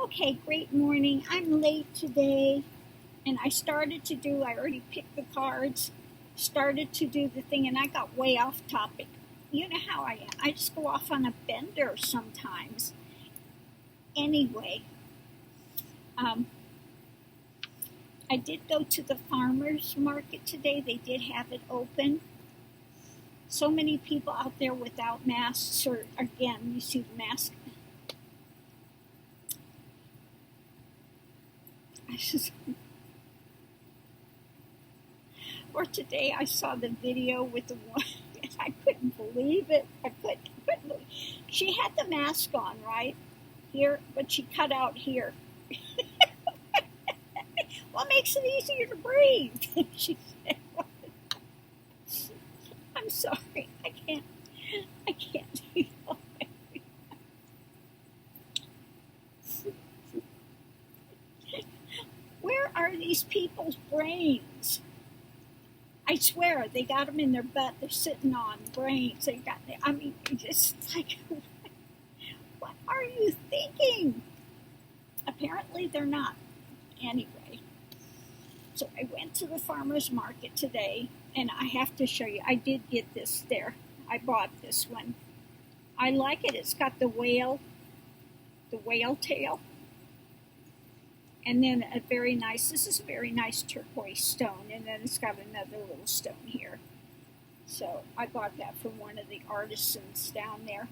Okay, great morning. I'm late today, and I already picked the cards, started to do the thing, and I got way off topic. You know how I am. I just go off on a bender sometimes. Anyway, um, I did go to the farmer's market today. They did have it open. So many people out there without masks, or again, you see the mask. Or today I saw the video with the one, and I couldn't believe it. I couldn't believe it. She had the mask on, right? Here, but she cut out here. What makes it easier to breathe? She said, I'm sorry, I can't deal. Where are these people's brains? I swear, they got them in their butt. They're sitting on brains. It's like, what are you thinking? Apparently, they're not. Anyway, so I went to the farmer's market today, and I have to show you. I did get this there. I bought this one. I like it. It's got the whale tail. And then this is a very nice turquoise stone, and then it's got another little stone here. So I bought that from one of the artisans down there.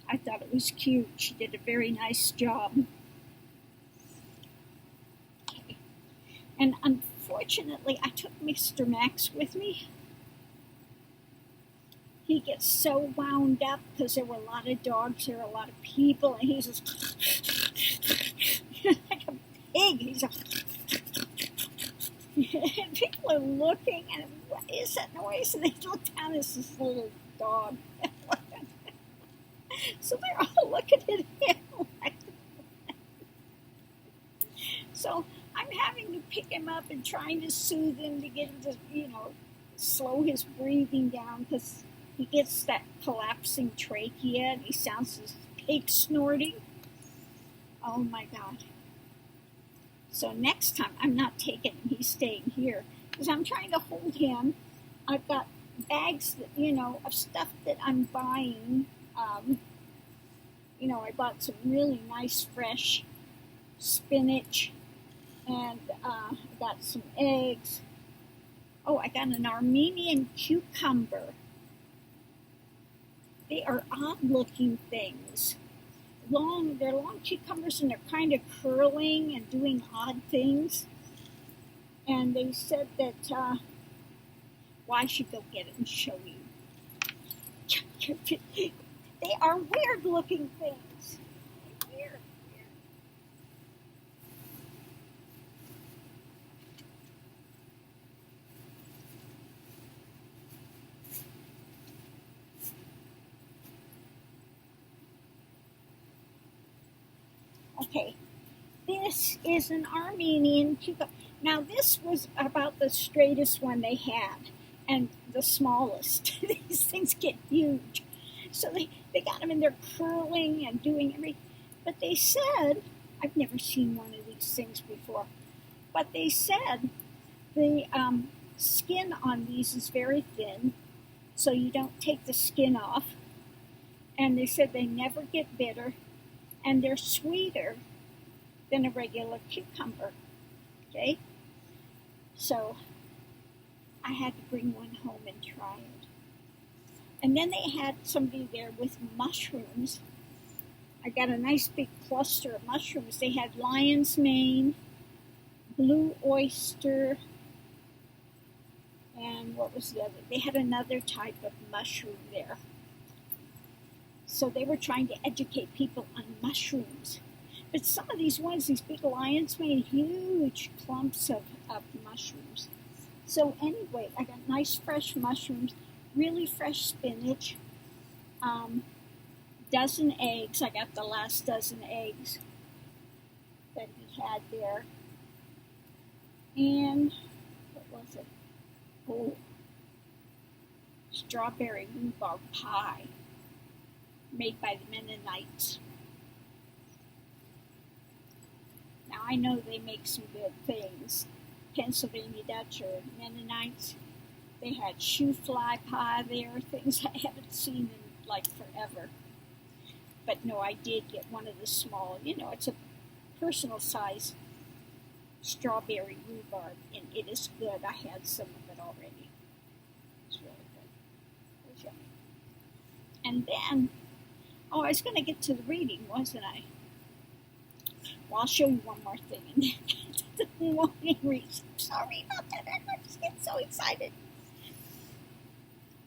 I thought it was cute. She did a very nice job. Okay. And unfortunately, I took Mr. Max with me. He gets so wound up because there were a lot of dogs here, a lot of people, and he's just like a pig. He's and people are looking, and what is that noise? And they look down at this little dog. So they're all looking at him. So I'm having to pick him up and trying to soothe him to get him to, slow his breathing down, because he gets that collapsing trachea and he sounds this pig snorting. Oh my God. So next time I'm not taking him, he's staying here, because I'm trying to hold him. I've got bags that, of stuff that I'm buying. I bought some really nice fresh spinach, and I got some eggs. Oh, I got an Armenian cucumber. They are odd-looking things. They're long cucumbers, and they're kind of curling and doing odd things. And they said that, I should go get it and show you. They are weird-looking things. Weird. Okay, this is an Armenian cucumber. Now, this was about the straightest one they had, and the smallest. These things get huge. So they got them in there curling and doing everything. But they said, I've never seen one of these things before, but they said the skin on these is very thin, so you don't take the skin off. And they said they never get bitter, and they're sweeter than a regular cucumber. Okay? So I had to bring one home and try it. And then they had somebody there with mushrooms. I got a nice big cluster of mushrooms. They had lion's mane, blue oyster, and what was the other? They had another type of mushroom there. So they were trying to educate people on mushrooms. But some of these ones, these big lion's mane, huge clumps of mushrooms. So anyway, I got nice fresh mushrooms, really fresh spinach, dozen eggs. I got the last dozen eggs that he had there. And what was it? Oh, strawberry rhubarb pie made by the Mennonites. I know they make some good things. Pennsylvania Dutch or Mennonites. They had shoe fly pie there, things I haven't seen in like forever. But no, I did get one of the small, it's a personal size strawberry rhubarb, and it is good. I had some of it already. It's really good. It was yummy. And then, I was going to get to the reading, wasn't I? Well, I'll show you one more thing, and then get to the morning reading. Sorry about that. I just get so excited.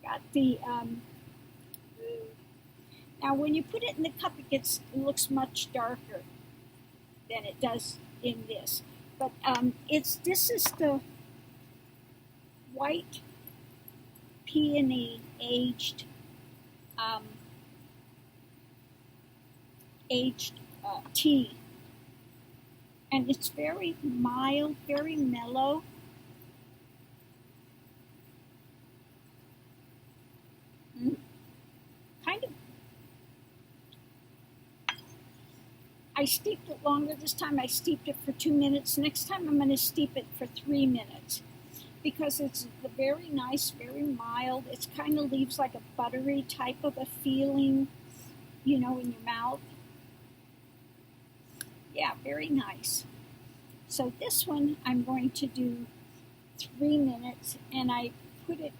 Got the now when you put it in the cup, it looks much darker than it does in this. But this is the white peony aged tea, and it's very mild, very mellow. Kind of. I steeped it longer this time. I steeped it for 2 minutes. Next time I'm going to steep it for 3 minutes because it's very nice, very mild. It kind of leaves like a buttery type of a feeling, in your mouth. Yeah, very nice. So this one I'm going to do 3 minutes, and I put it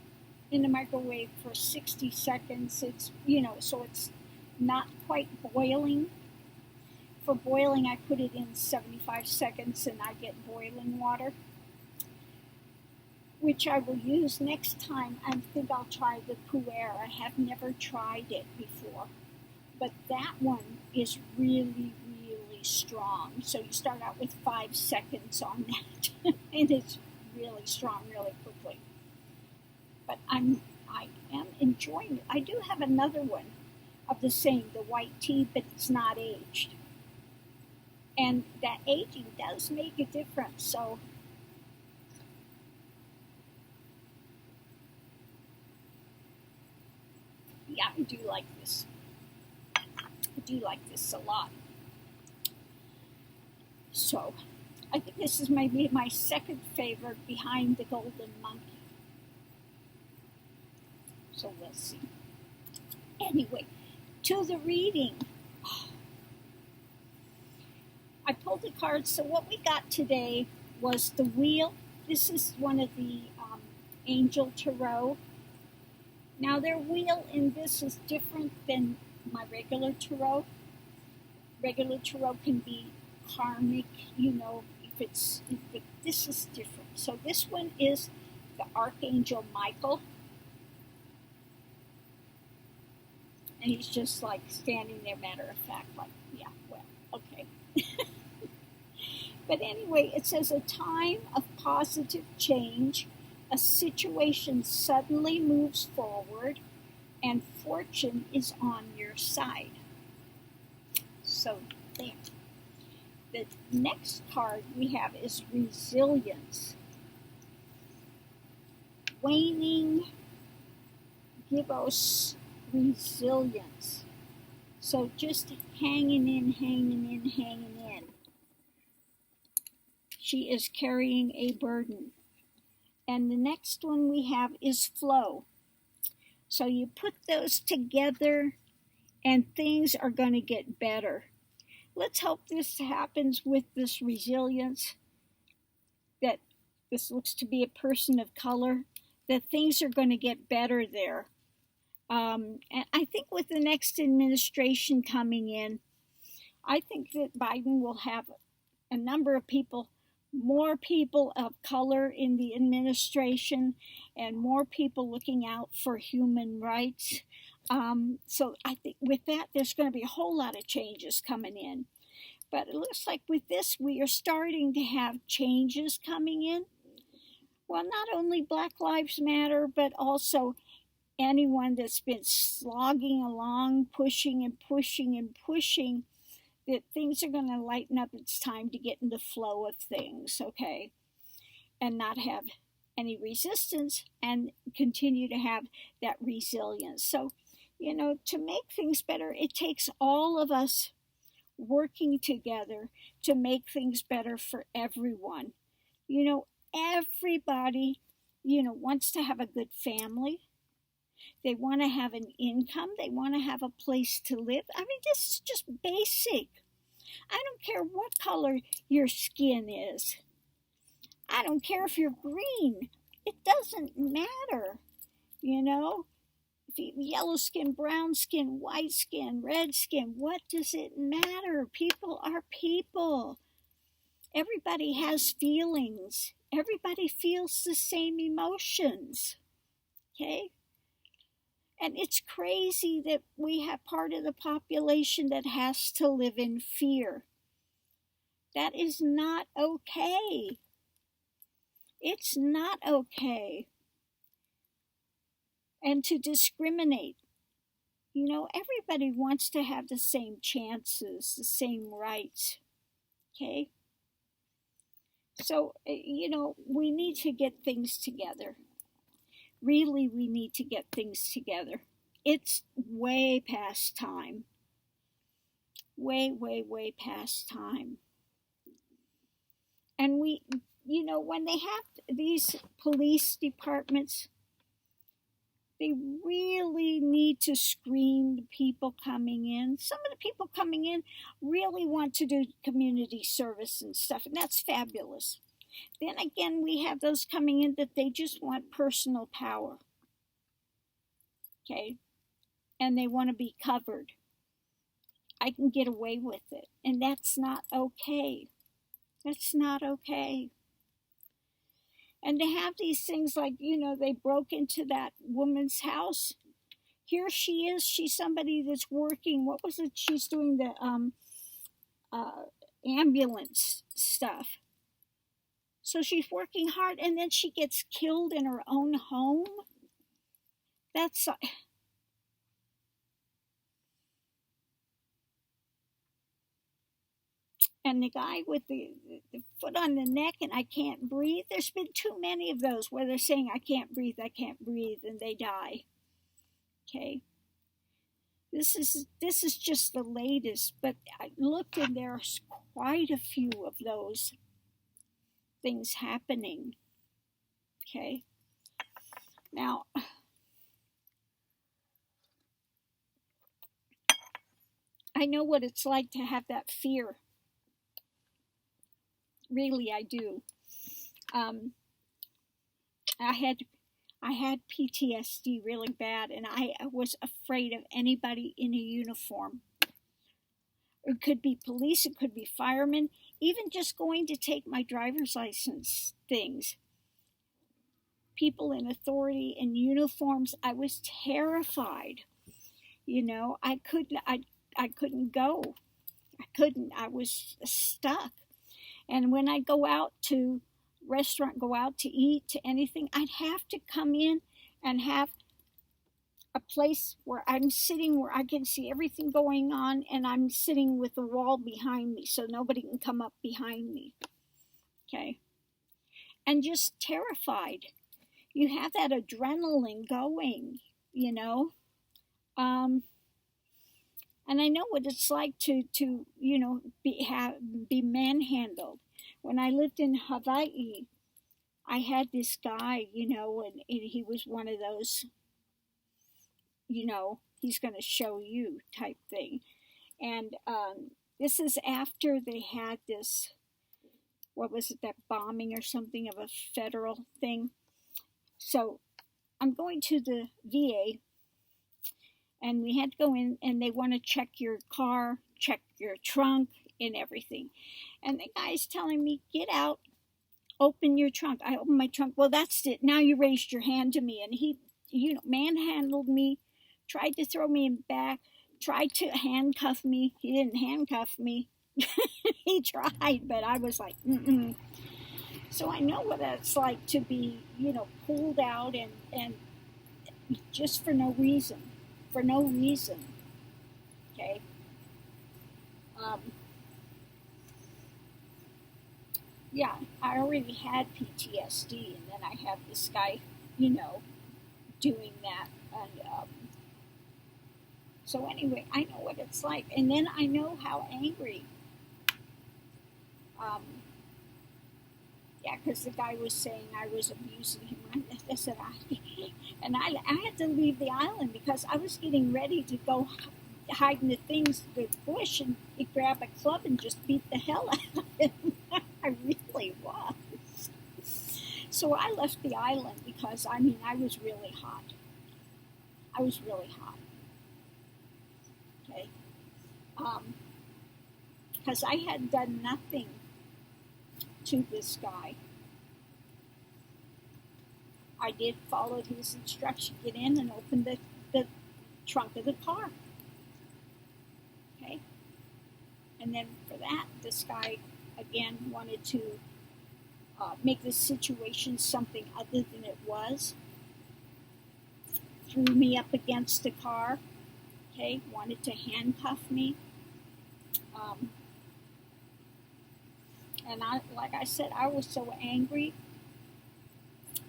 in the microwave for 60 seconds. It's, so it's not quite boiling. For boiling, I put it in 75 seconds, and I get boiling water, which I will use next time. I think I'll try the pu'er. I have never tried it before, but that one is really, really strong. So you start out with 5 seconds on that, and it's really strong, really quickly. But I am enjoying it. I do have another one of the same, the white tea, but it's not aged. And that aging does make a difference. So yeah, I do like this. I do like this a lot. So I think this is maybe my second favorite behind the Golden Monkey. So we'll see. Anyway, to the reading. I pulled the cards. So what we got today was the wheel. This is one of the Angel Tarot. Now their wheel in this is different than my regular tarot. Regular tarot can be karmic, but this is different. So this one is the Archangel Michael. And he's just like standing there, matter of fact, like, yeah, well, okay. But anyway, it says a time of positive change, a situation suddenly moves forward, and fortune is on your side. So there. The next card we have is resilience. Waning, give us resilience. So just hanging in. She is carrying a burden. And the next one we have is flow. So you put those together and things are going to get better. Let's hope this happens with this resilience, that this looks to be a person of color, that things are going to get better there. And I think with the next administration coming in, I think that Biden will have a number of people, more people of color in the administration, and more people looking out for human rights. So I think with that, there's going to be a whole lot of changes coming in. But it looks like with this, we are starting to have changes coming in. Well, not only Black Lives Matter, but also anyone that's been slogging along, pushing, that things are going to lighten up. It's time to get in the flow of things, okay? And not have any resistance and continue to have that resilience. So, to make things better, it takes all of us working together to make things better for everyone. You know, everybody, wants to have a good family. They want to have an income. They want to have a place to live. I mean, this is just basic. I don't care what color your skin is. I don't care if you're green. It doesn't matter, you know? If you yellow skin, brown skin, white skin, red skin, what does it matter? People are people. Everybody has feelings. Everybody feels the same emotions. Okay? And it's crazy that we have part of the population that has to live in fear. That is not okay. It's not okay. And to discriminate. Everybody wants to have the same chances, the same rights. Okay? So, we need to get things together. Really, we need to get things together. It's way past time. Way, way, way past time. And when they have these police departments, they really need to screen the people coming in. Some of the people coming in really want to do community service and stuff, and that's fabulous. Then again, we have those coming in that they just want personal power. Okay? And they want to be covered. I can get away with it. And that's not okay. That's not okay. And to have these things like, they broke into that woman's house. Here she is. She's somebody that's working. What was it? She's doing the ambulance stuff. So she's working hard, and then she gets killed in her own home. That's... And the guy with the foot on the neck and I can't breathe. There's been too many of those where they're saying I can't breathe, and they die. Okay. This is just the latest, but I looked and there's quite a few of those things happening. Okay. Now, I know what it's like to have that fear. Really, I do. I had PTSD really bad, and I was afraid of anybody in a uniform. It could be police, it could be firemen, even just going to take my driver's license things. People in authority in uniforms, I was terrified. I couldn't go. I was stuck. And when I go out to restaurant, go out to eat, to anything, I'd have to come in and have a place where I'm sitting where I can see everything going on, and I'm sitting with the wall behind me so nobody can come up behind me. Okay? And just terrified. You have that adrenaline going, And I know what it's like to be manhandled. When I lived in Hawaii, I had this guy, and he was one of those, he's going to show you type thing. And this is after they had this, what was it, that bombing or something of a federal thing. So I'm going to the VA. And we had to go in, and they want to check your car, check your trunk, and everything. And the guy's telling me, get out, open your trunk. I opened my trunk. Well, that's it. Now you raised your hand to me. And he, manhandled me, tried to throw me in back, tried to handcuff me. He didn't handcuff me. He tried, but I was like, mm-mm. So I know what it's like to be, pulled out and just for no reason. For no reason. Okay. Yeah, I already had PTSD, and then I have this guy, doing that, and So anyway, I know what it's like. And then I know how angry. Yeah, because the guy was saying I was abusing him. I said, and I had to leave the island because I was getting ready to go hide in the bush, and he'd grab a club and just beat the hell out of him. I really was. So I left the island because, I mean, I was really hot. I was really hot. Okay. Because I had done nothing to this guy. I did follow his instruction, get in and open the trunk of the car. Okay. And then for that, this guy, again, wanted to make the situation something other than it was. Threw me up against the car. Okay. Wanted to handcuff me. And like I said, I was so angry.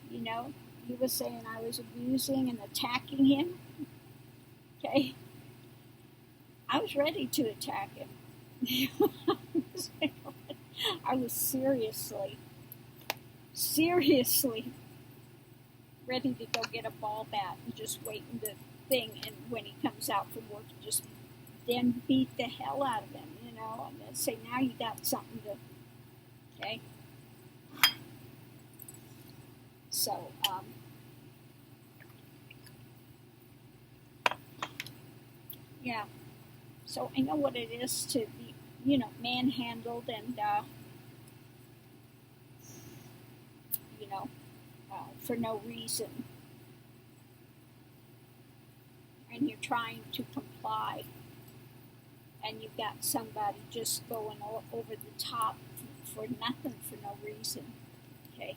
You know, he was saying I was abusing and attacking him. Okay. I was ready to attack him. I was seriously ready to go get a ball bat and just wait in the thing, and when he comes out from work, just then beat the hell out of him, you know, and then say, now you got something to, okay? So, yeah. So I know what it is to be, you know, manhandled and, you know, for no reason. And you're trying to comply. And you've got somebody just going over the top for nothing, for no reason. Okay.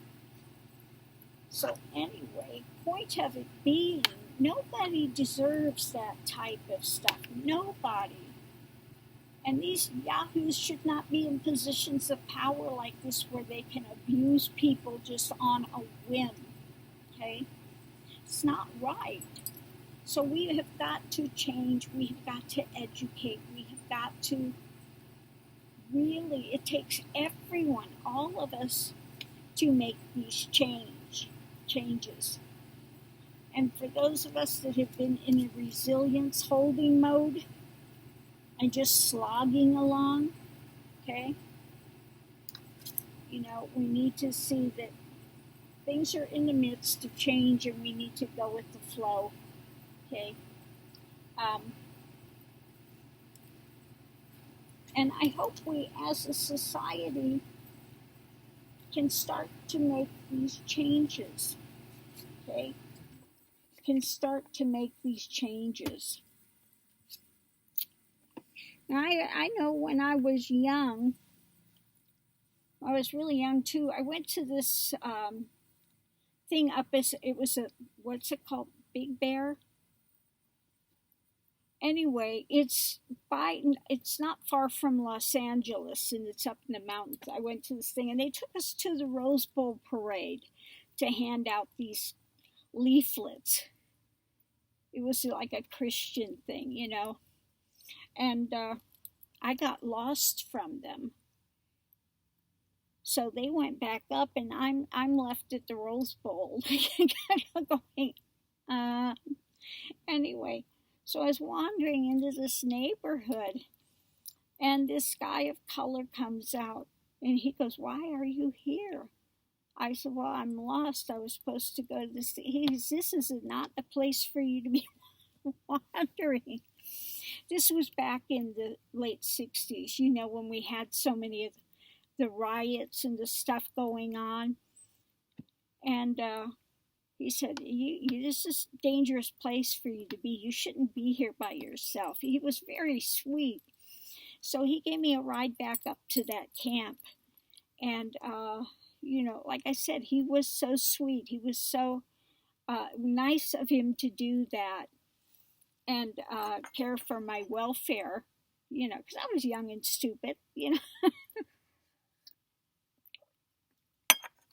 So anyway, point of it being, nobody deserves that type of stuff. Nobody. And these yahoos should not be in positions of power like this where they can abuse people just on a whim. Okay? It's not right. So we have got to change. We have got to educate. We have got to really, it takes everyone, all of us, to make these changes. And for those of us that have been in a resilience holding mode and just slogging along, okay, you know, we need to see that things are in the midst of change and we need to go with the flow, okay? And I hope we as a society can start to make these changes, okay? Can start to make these changes. Now, I know when I was young, I was really young too, I went to this thing up as, it was a, what's it called, Big Bear? Anyway, it's not far from Los Angeles, and it's up in the mountains. I went to this thing, and they took us to the Rose Bowl parade to hand out these leaflets. It was like a Christian thing, you know, and I got lost from them. So they went back up, and I'm left at the Rose Bowl, kind of going. Anyway. So I was wandering into this neighborhood, and this guy of color comes out, and he goes, "Why are you here?" I said, "Well, I'm lost. I was supposed to go to this." He goes, "This is not a place for you to be wandering." This was back in the late 60s, you know, when we had so many of the riots and the stuff going on. And he said, this is a dangerous place for you to be. You shouldn't be here by yourself. He was very sweet. So he gave me a ride back up to that camp. And, you know, like I said, he was so sweet. He was so nice of him to do that and care for my welfare, you know, because I was young and stupid, you know.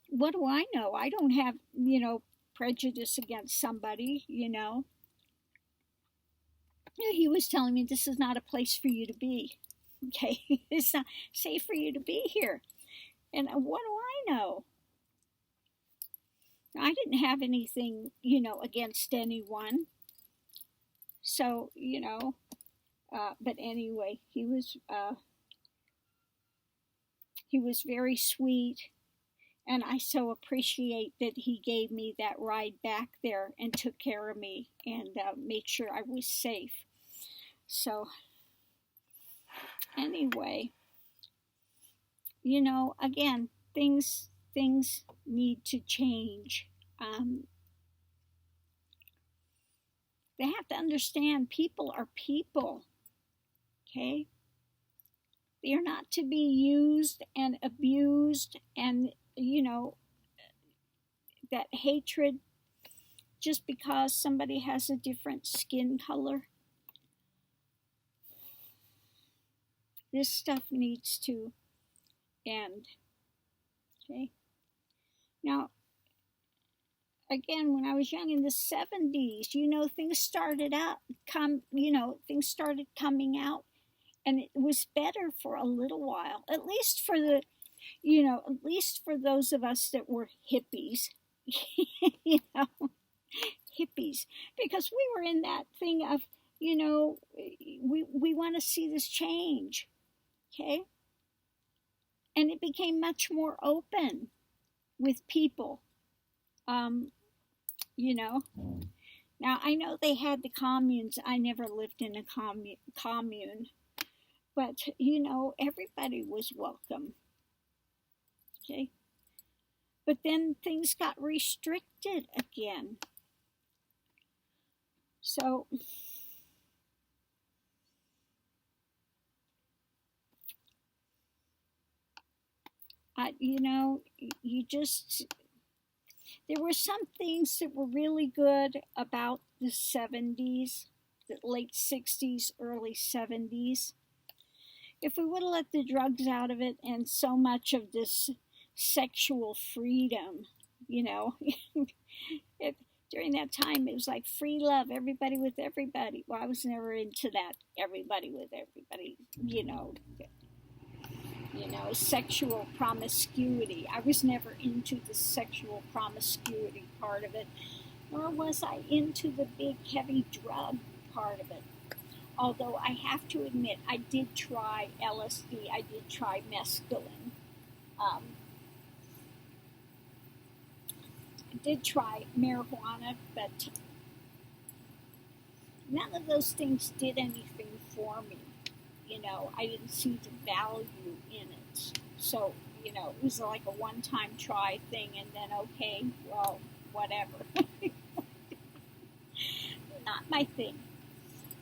What do I know? I don't have, you know, prejudice against somebody, you know. knew he was telling me this is not a place for you to be. Okay, it's not safe for you to be here. And what do I know? I didn't have anything, against anyone. So, but anyway, he was very sweet, and I so appreciate that he gave me that ride back there and took care of me and made sure I was safe. So, anyway, again, things need to change. They have to understand people are people, okay? They are not to be used and abused, and, that hatred just because somebody has a different skin color. This stuff needs to end, okay? Now, again, when I was young in the 70s, things started things started coming out, and it was better for a little while, at least for those of us that were hippies, hippies, because we were in that thing of, we want to see this change, okay? And it became much more open with people. Now I know they had the communes. I never lived in a commune, but everybody was welcome. Okay, but then things got restricted again. So there were some things that were really good about the 70s, the late 60s, early 70s. If we would have let the drugs out of it and so much of this sexual freedom, during that time it was like free love, everybody with everybody. Well, I was never into that, everybody with everybody, sexual promiscuity. I was never into the sexual promiscuity part of it, nor was I into the big heavy drug part of it. Although I have to admit, I did try LSD, I did try mescaline. I did try marijuana, but none of those things did anything for me. I didn't see the value in it. So, it was like a one-time try thing, and then, okay, well, whatever. Not my thing.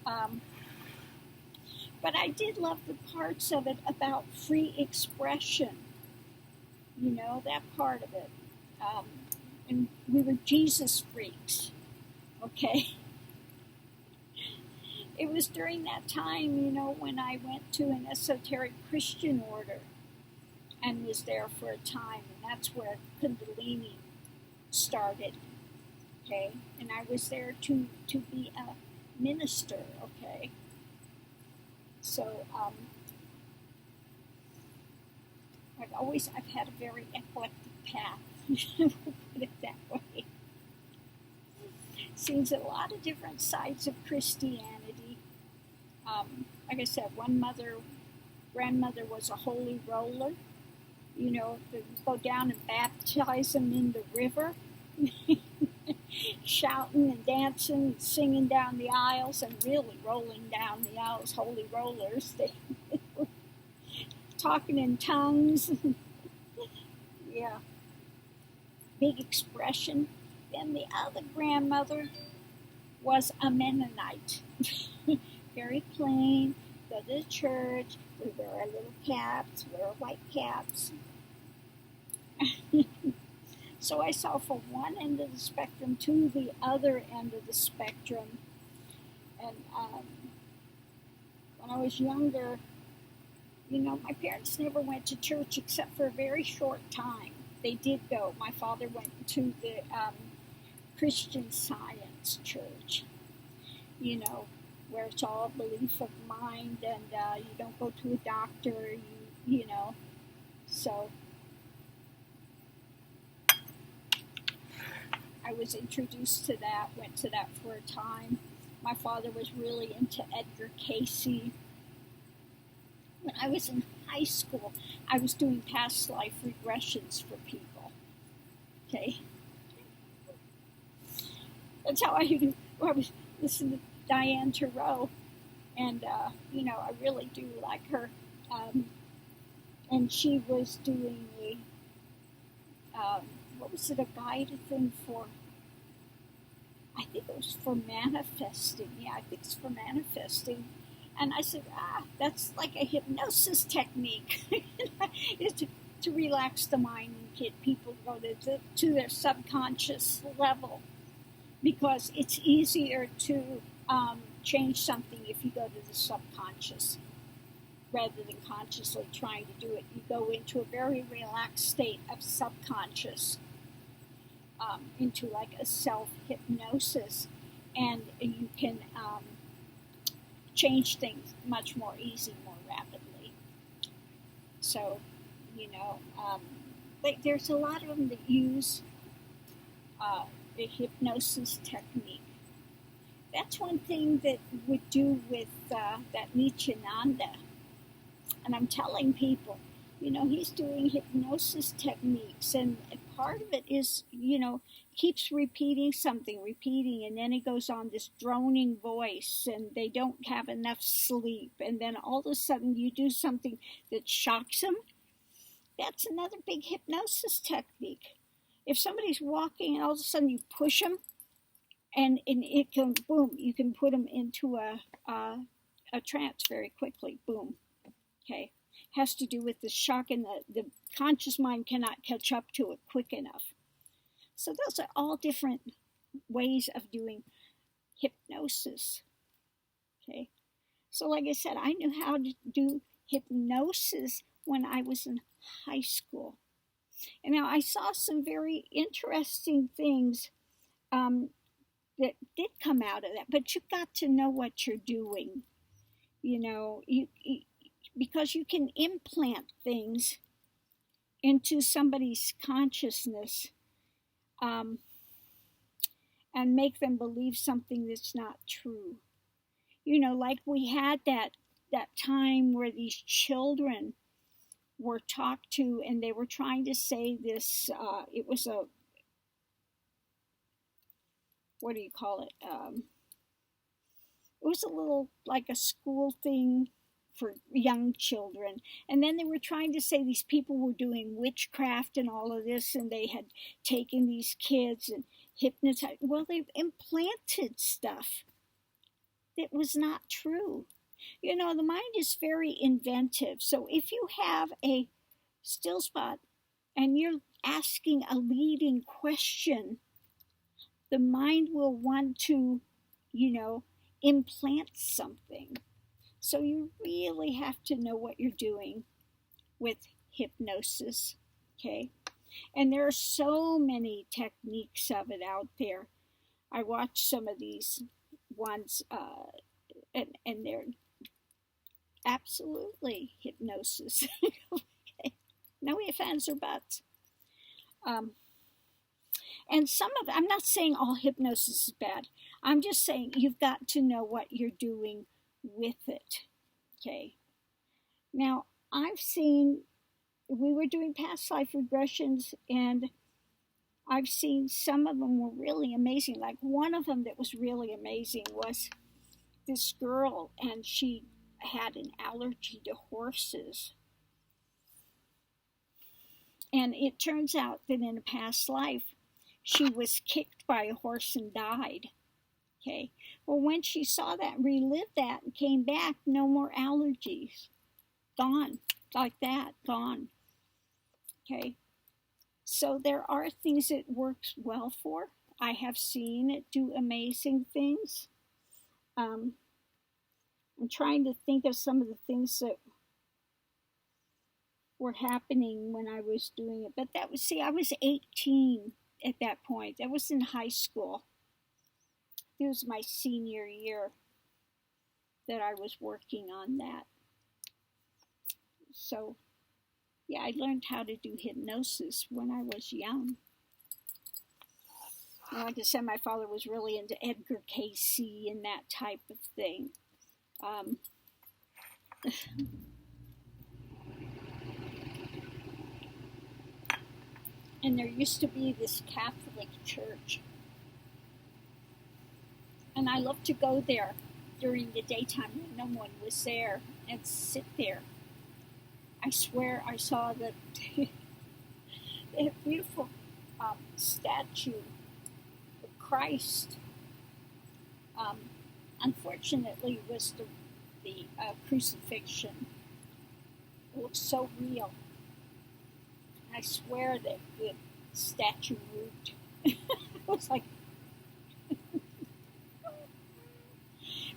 But I did love the parts of it about free expression. That part of it. And we were Jesus freaks, okay? It was during that time, when I went to an esoteric Christian order and was there for a time, and that's where Kundalini started, okay? And I was there to be a minister, okay? So, I've had a very eclectic path, we'll put it that way. Seen a lot of different sides of Christianity. Like I said, grandmother was a holy roller. To go down and baptize them in the river, shouting and dancing and singing down the aisles and really rolling down the aisles, holy rollers. They were talking in tongues. Yeah. Big expression. Then the other grandmother was a Mennonite. Very plain, go to the church, we wear our little caps, wear our white caps. So I saw from one end of the spectrum to the other end of the spectrum. And when I was younger, my parents never went to church except for a very short time. They did go. My father went to the Christian Science church, where it's all belief of mind, and you don't go to a doctor, you know. So I was introduced to that, went to that for a time. My father was really into Edgar Cayce. When I was in high school, I was doing past life regressions for people. Okay? That's how I was listening to Diane Tarot, and you know, I really do like her. And she was doing a what was it, a guided thing for? I think it was for manifesting. Yeah, I think it's for manifesting. And I said, that's like a hypnosis technique. It's to relax the mind and get people to go to their subconscious level, because it's easier to change something if you go to the subconscious rather than consciously trying to do it. You go into a very relaxed state of subconscious, into like a self-hypnosis, and you can change things much more easy, more rapidly. So, you know, there's a lot of them that use the hypnosis technique. That's one thing that would do with that Nityananda. And I'm telling people, you know, he's doing hypnosis techniques, and part of it is, you know, keeps repeating something, and then he goes on this droning voice, and they don't have enough sleep, and then all of a sudden you do something that shocks them. That's another big hypnosis technique. If somebody's walking and all of a sudden you push them, and it can, boom, you can put them into a trance very quickly, boom. Okay, has to do with the shock, and the conscious mind cannot catch up to it quick enough. So those are all different ways of doing hypnosis. Okay, so like I said, I knew how to do hypnosis when I was in high school. And now I saw some very interesting things that did come out of that, but you've got to know what you're doing. You know, because you can implant things into somebody's consciousness, and make them believe something that's not true. You know, like we had that time where these children were talked to, and they were trying to say this, it was a, what do you call it? It was a little like a school thing for young children. And then they were trying to say these people were doing witchcraft and all of this, and they had taken these kids and hypnotized. Well, they've implanted stuff that was not true. You know, the mind is very inventive. So if you have a still spot and you're asking a leading question, the mind will want to, you know, implant something. So you really have to know what you're doing with hypnosis, okay? And there are so many techniques of it out there. I watched some of these ones, and they're absolutely hypnosis. Okay. No ifs, ands, or buts. And some of it, I'm not saying all hypnosis is bad. I'm just saying you've got to know what you're doing with it. Okay. Now, we were doing past life regressions, and I've seen some of them were really amazing. Like one of them that was really amazing was this girl, and she had an allergy to horses. And it turns out that in a past life, she was kicked by a horse and died. Okay. Well, when she saw that, relived that, and came back, no more allergies. Gone. Like that. Gone. Okay. So there are things it works well for. I have seen it do amazing things. I'm trying to think of some of the things that were happening when I was doing it. But that was, I was 18 at that point. That was in high school. It was my senior year. that I was working on that. So, yeah, I learned how to do hypnosis when I was young. And like I said, my father was really into Edgar Cayce and that type of thing. And there used to be this Catholic church. And I loved to go there during the daytime when no one was there and sit there. I swear I saw the beautiful statue of Christ. Unfortunately, it was the crucifixion. It looked so real. I swear that the statue moved. It was like,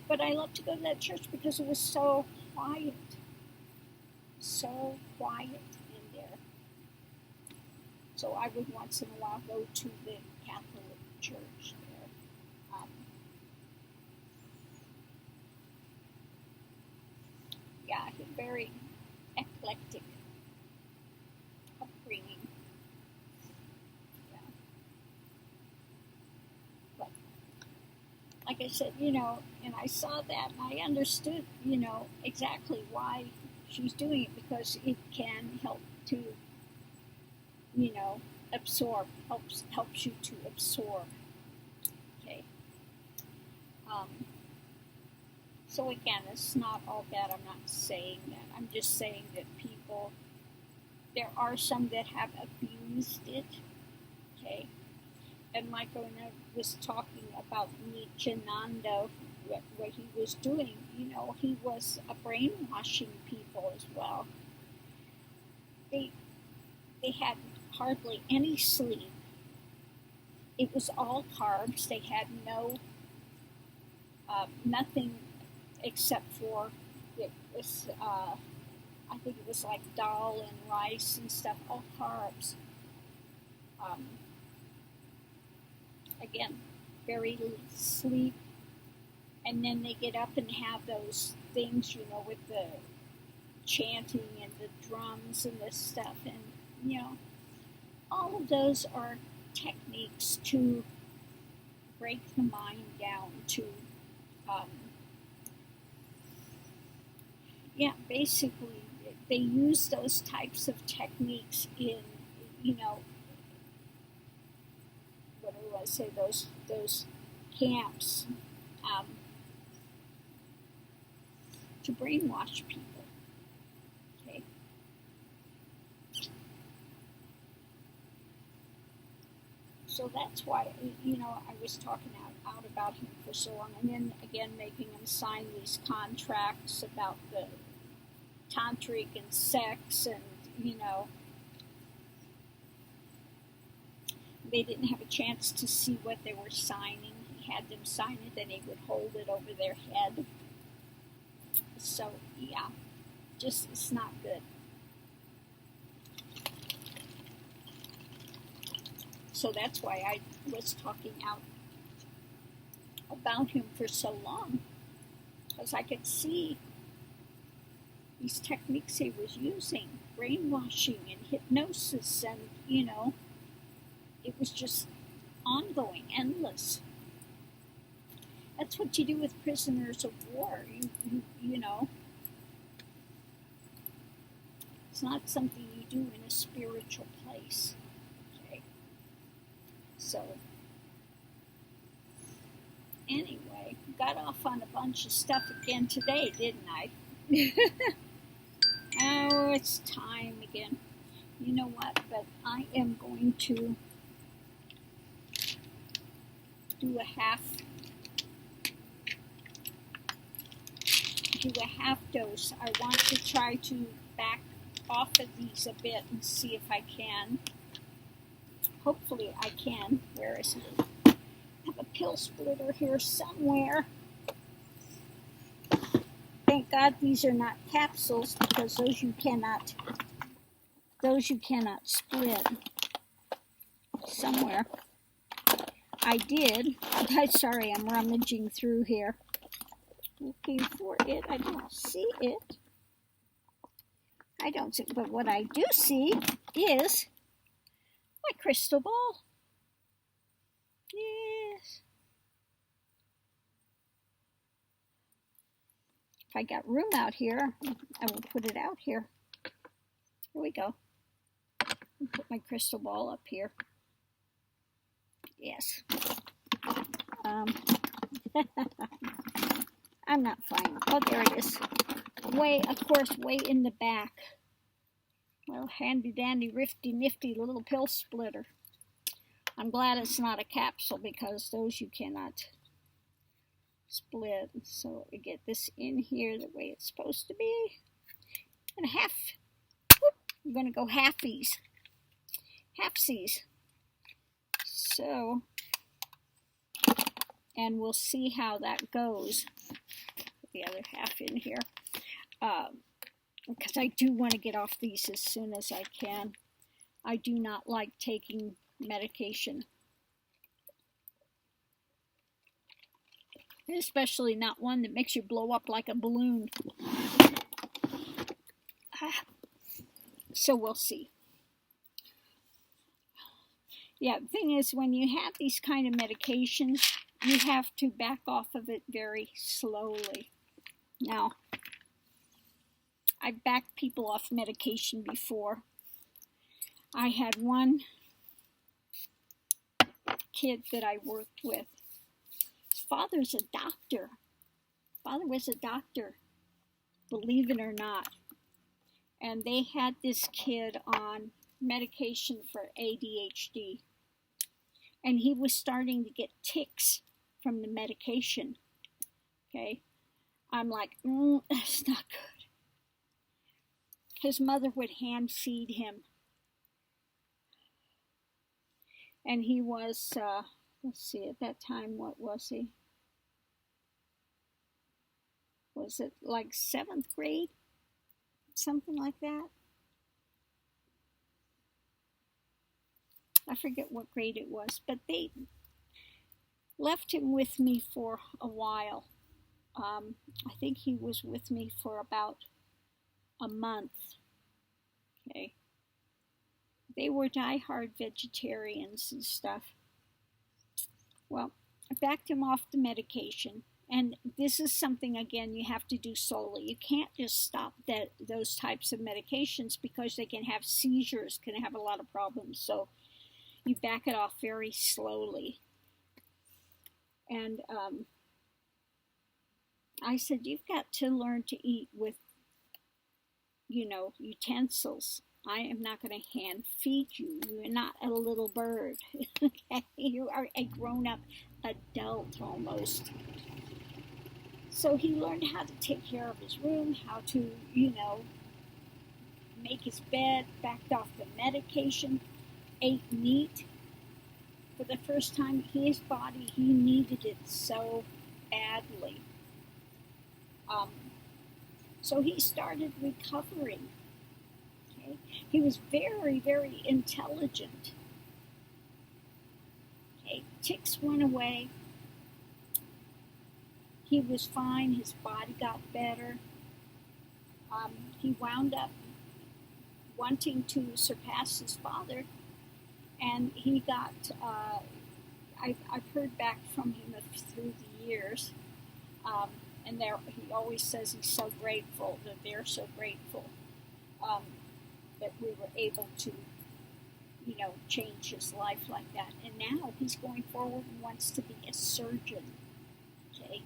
but I loved to go to that church because it was so quiet. So quiet in there. So I would once in a while go to the Catholic church there. Yeah, very eclectic upbringing. Yeah. But like I said, and I saw that and I understood, exactly why she's doing it, because it can help to, absorb, helps you to absorb. Okay. So again, it's not all bad. I'm not saying that. I'm just saying that there are some that have abused it. Okay. And like when I was talking about Nityananda, what he was doing, he was brainwashing people as well. They had hardly any sleep. It was all carbs. They had nothing except for, it was, I think it was like dal and rice and stuff, all carbs. Again, very little sleep. And then they get up and have those things, with the chanting and the drums and this stuff. And, all of those are techniques to break the mind down to, basically they use those types of techniques in, what do I say, those camps, to brainwash people. Okay. So that's why, I was talking out about him for so long, and then again making him sign these contracts about the tantric and sex, and they didn't have a chance to see what they were signing. He had them sign it, and he would hold it over their head. So yeah, just, it's not good. So that's why I was talking out about him for so long, because I could see these techniques he was using, brainwashing and hypnosis, and it was just ongoing, endless. That's what you do with prisoners of war. You it's not something you do in a spiritual place. Okay. So anyway, got off on a bunch of stuff again today, didn't I? Oh, it's time again. You know what? But I am going to do a half dose. I want to try to back off of these a bit and see if I can. Hopefully I can. Where is it? I have a pill splitter here somewhere. Thank God these are not capsules, because those you cannot split. Somewhere I did. Sorry, I'm rummaging through here. Looking for it. I don't see it. I don't see, but what I do see is my crystal ball. Yes. If I got room out here, I will put it out here. Here we go. Put my crystal ball up here. Yes. I'm not finding. Oh, there it is. Way, of course, way in the back. Well, handy dandy, rifty nifty little pill splitter. I'm glad it's not a capsule because those you cannot split. So we get this in here the way it's supposed to be. And half. Whoop, I'm going to go halfies. Halfsies. So, and we'll see how that goes. Put the other half in here. Because I do want to get off these as soon as I can. I do not like taking medication. Especially not one that makes you blow up like a balloon. So we'll see. Yeah, the thing is, when you have these kind of medications, you have to back off of it very slowly. Now, I've backed people off medication before. I had one kid that I worked with. His father's a doctor. Father was a doctor, believe it or not. And they had this kid on medication for ADHD. And he was starting to get tics from the medication. Okay? I'm like, that's not good. His mother would hand feed him. And he was, let's see, at that time, what was he? Was it like 7th grade? Something like that? I forget what grade it was, but they left him with me for a while. I think he was with me for about a month. Okay. They were diehard vegetarians and stuff. Well, I backed him off the medication. And this is something, again, you have to do slowly. You can't just stop those types of medications because they can have seizures, can have a lot of problems. So you back it off very slowly. And I said, you've got to learn to eat with, utensils. I am not going to hand feed you. You're not a little bird. Okay? You are a grown-up adult almost. So he learned how to take care of his room, how to, make his bed, backed off the medication, ate meat. For the first time in his body, he needed it so badly. So he started recovering. Okay? He was very, very intelligent. Okay? Tics went away. He was fine. His body got better. He wound up wanting to surpass his father. And he got, I've heard back from him through the years. And he always says he's so grateful, that they're so grateful that we were able to, change his life like that. And now he's going forward and wants to be a surgeon. Okay?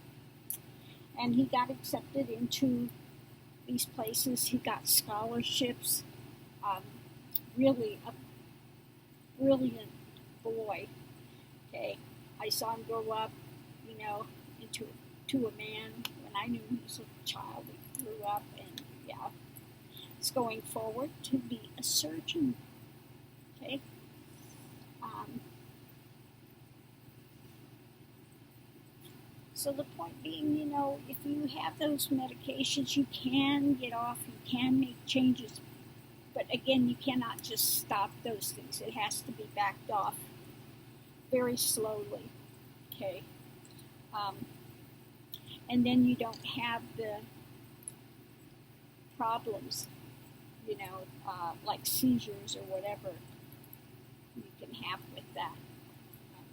And he got accepted into these places. He got scholarships. Really a brilliant boy. Okay? I saw him grow up, into a man. When I knew he was a child, he grew up, and he's going forward to be a surgeon. Okay? So the point being, if you have those medications, you can get off, you can make changes. But again, you cannot just stop those things. It has to be backed off very slowly. Okay? and then you don't have the problems, like seizures or whatever you can have with that.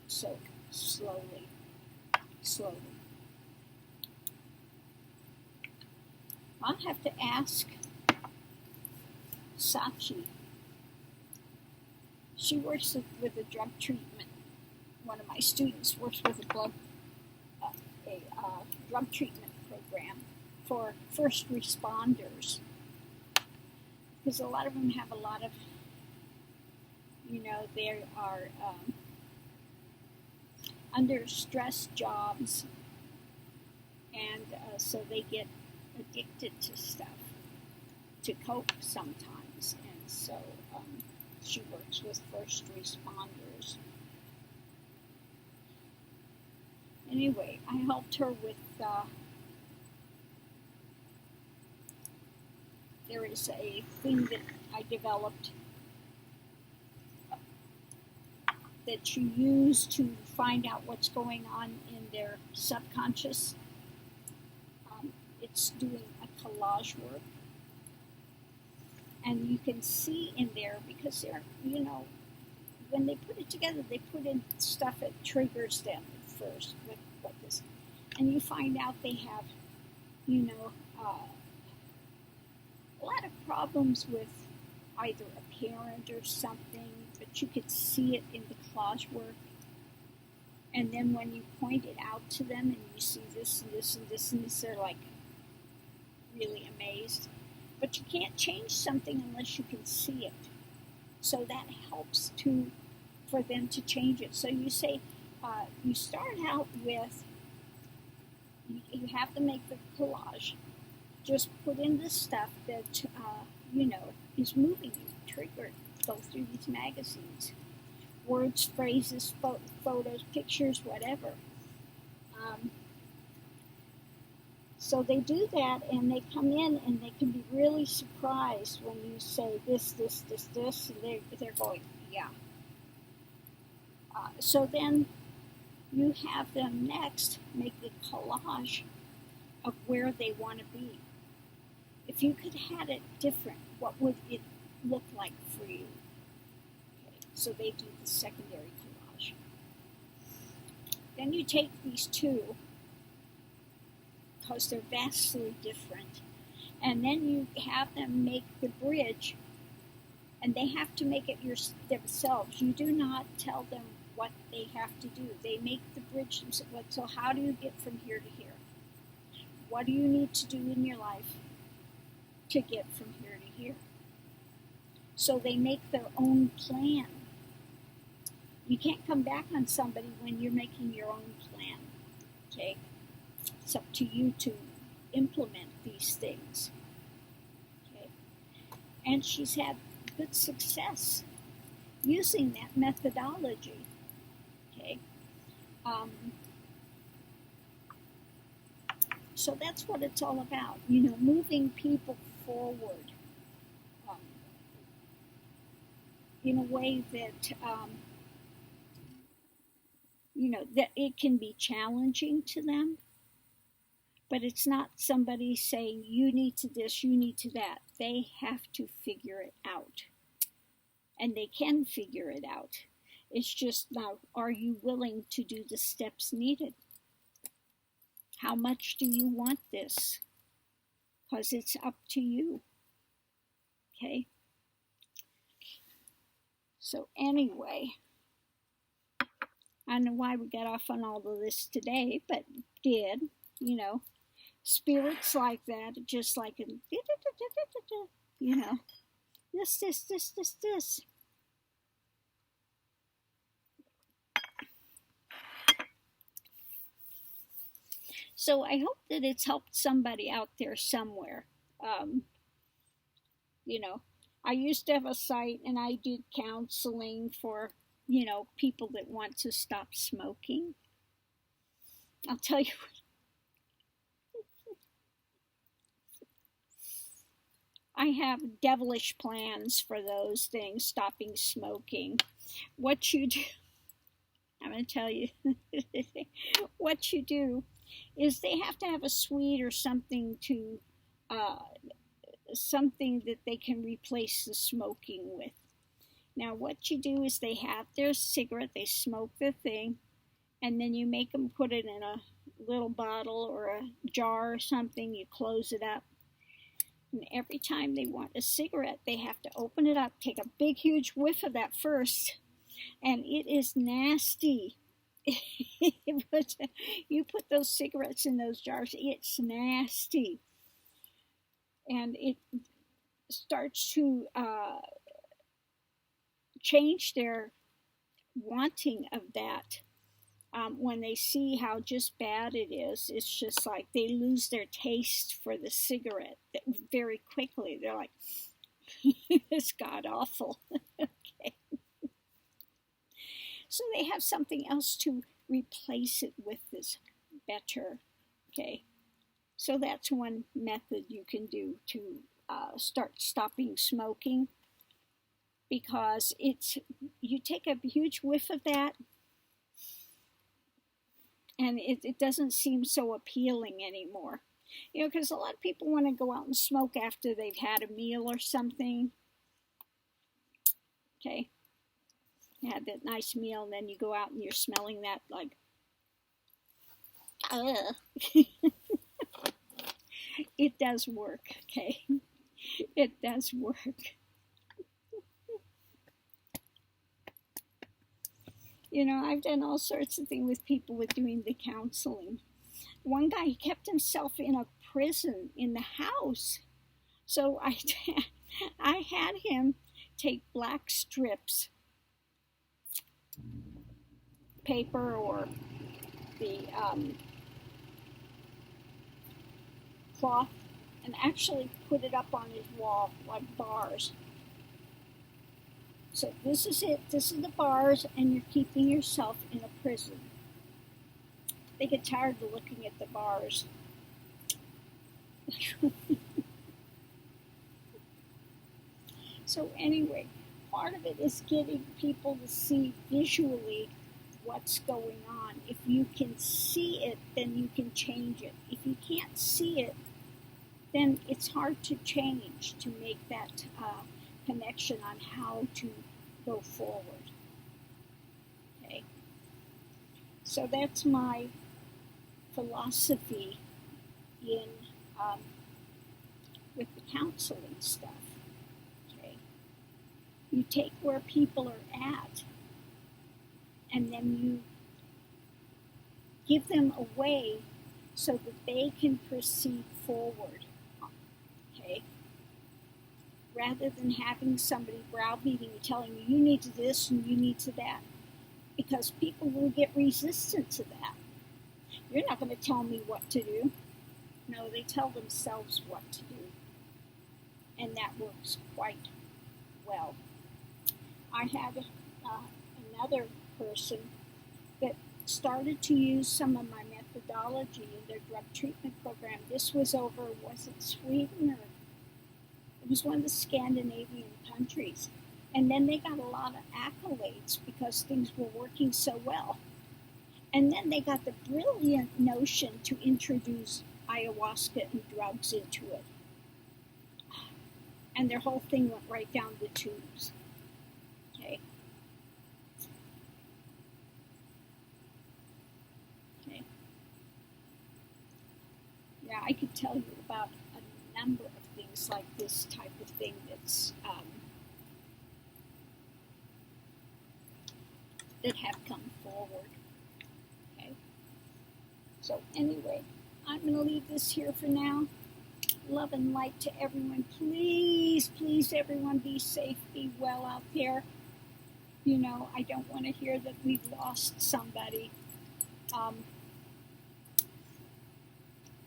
So slowly. I'll have to ask Sachi. She works with a drug treatment. One of my students works with a drug treatment program for first responders, because a lot of them have a lot of, they are under stress jobs, and so they get addicted to stuff to cope sometimes, and so she works with first responders. Anyway, I helped her with, there is a thing that I developed that you use to find out what's going on in their subconscious. It's doing a collage work. And you can see in there, because they're, when they put it together, they put in stuff that triggers them at first with this. And you find out they have, a lot of problems with either a parent or something, but you could see it in the collage work. And then when you point it out to them and you see this and this and this and this, they're like really amazed. But you can't change something unless you can see it. So that helps for them to change it. So you say, you start out with, you have to make the collage. Just put in the stuff that, is moving you, triggered. Go through these magazines. Words, phrases, photos, pictures, whatever. So they do that, and they come in, and they can be really surprised when you say this, and they're going, yeah. So then you have them next make the collage of where they want to be. If you could have it different, what would it look like for you? Okay, so they do the secondary collage. Then you take these two, because they're vastly different, and then you have them make the bridge, and they have to make it themselves. You do not tell them what they have to do. They make the bridge themselves. So how do you get from here to here? What do you need to do in your life to get from here to here? So they make their own plan. You can't come back on somebody when you're making your own plan, okay? It's up to you to implement these things, okay? And she's had good success using that methodology, okay? So that's what it's all about, moving people forward in a way that, that it can be challenging to them, but it's not somebody saying, you need to this, you need to that. They have to figure it out, and they can figure it out. It's just now, are you willing to do the steps needed? How much do you want this? Because it's up to you. Okay? So anyway, I don't know why we got off on all of this today, but did, spirits like that, just like, this. So I hope that it's helped somebody out there somewhere. I used to have a site, and I did counseling for, people that want to stop smoking. I'll tell you what, I have devilish plans for those things, stopping smoking. What you do, I'm going to tell you, what you do is they have to have a sweet or something to, something that they can replace the smoking with. Now, what you do is they have their cigarette, they smoke the thing, and then you make them put it in a little bottle or a jar or something. You close it up. And every time they want a cigarette, they have to open it up, take a big, huge whiff of that first, and it is nasty. You put those cigarettes in those jars, it's nasty. And it starts to change their wanting of that. When they see how just bad it is, it's just like they lose their taste for the cigarette very quickly. They're like, it's god awful. Okay. So they have something else to replace it with that's better. Okay. So that's one method you can do to start stopping smoking, because you take a huge whiff of that, and it doesn't seem so appealing anymore. You know, because a lot of people want to go out and smoke after they've had a meal or something. Okay. You had that nice meal, and then you go out and you're smelling that like, It does work, okay? It does work. You know, I've done all sorts of things with people with doing the counseling. One guy, he kept himself in a prison in the house. So I had him take black strips, paper or the cloth, and actually put it up on his wall like bars. So this is it. This is the bars, and you're keeping yourself in a prison. They get tired of looking at the bars. So anyway, part of it is getting people to see visually what's going on. If you can see it, then you can change it. If you can't see it, then it's hard to change, to make that connection on how to go forward. Okay. So that's my philosophy in with the counseling stuff. Okay. You take where people are at, and then you give them a way so that they can proceed forward. Okay? Rather than having somebody browbeating you, telling you, you need to this and you need to that. Because people will get resistant to that. You're not going to tell me what to do. No, they tell themselves what to do. And that works quite well. I had another person that started to use some of my methodology in their drug treatment program. This was over, was it Sweden, or it was one of the Scandinavian countries. And then they got a lot of accolades because things were working so well. And then they got the brilliant notion to introduce ayahuasca and drugs into it. And their whole thing went right down the tubes. Okay. Okay. Yeah, I could tell you about a number of things like this type of thing that's that have come forward. Okay. So anyway, I'm going to leave this here for now. Love and light to everyone. Please, please, everyone, be safe, be well out there. You know, I don't want to hear that we've lost somebody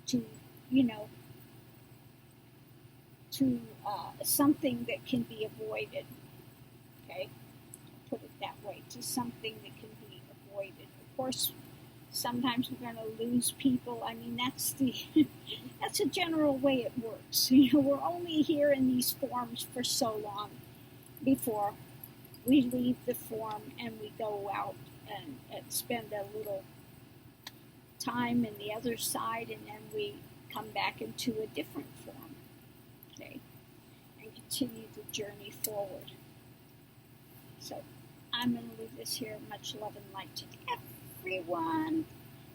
to, you know, to something that can be avoided. Okay? I'll put it that way, to something that can be avoided. Of course, sometimes we're going to lose people. I mean, that's a general way it works. You know, we're only here in these forms for so long before we leave the form and we go out and spend a little time in the other side, and then we come back into a different form, okay, and continue the journey forward. So I'm going to leave this here. Much love and light to everyone.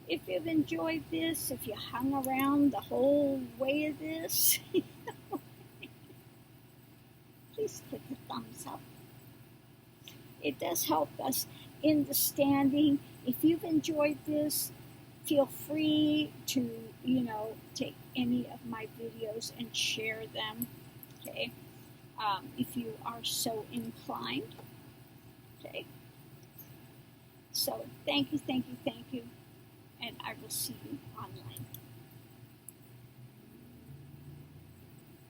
If you've enjoyed this, if you hung around the whole way of this, please click the thumbs up. It does help us in the standing. If you've enjoyed this, feel free to, take any of my videos and share them, okay, if you are so inclined, okay. So thank you, and I will see you online.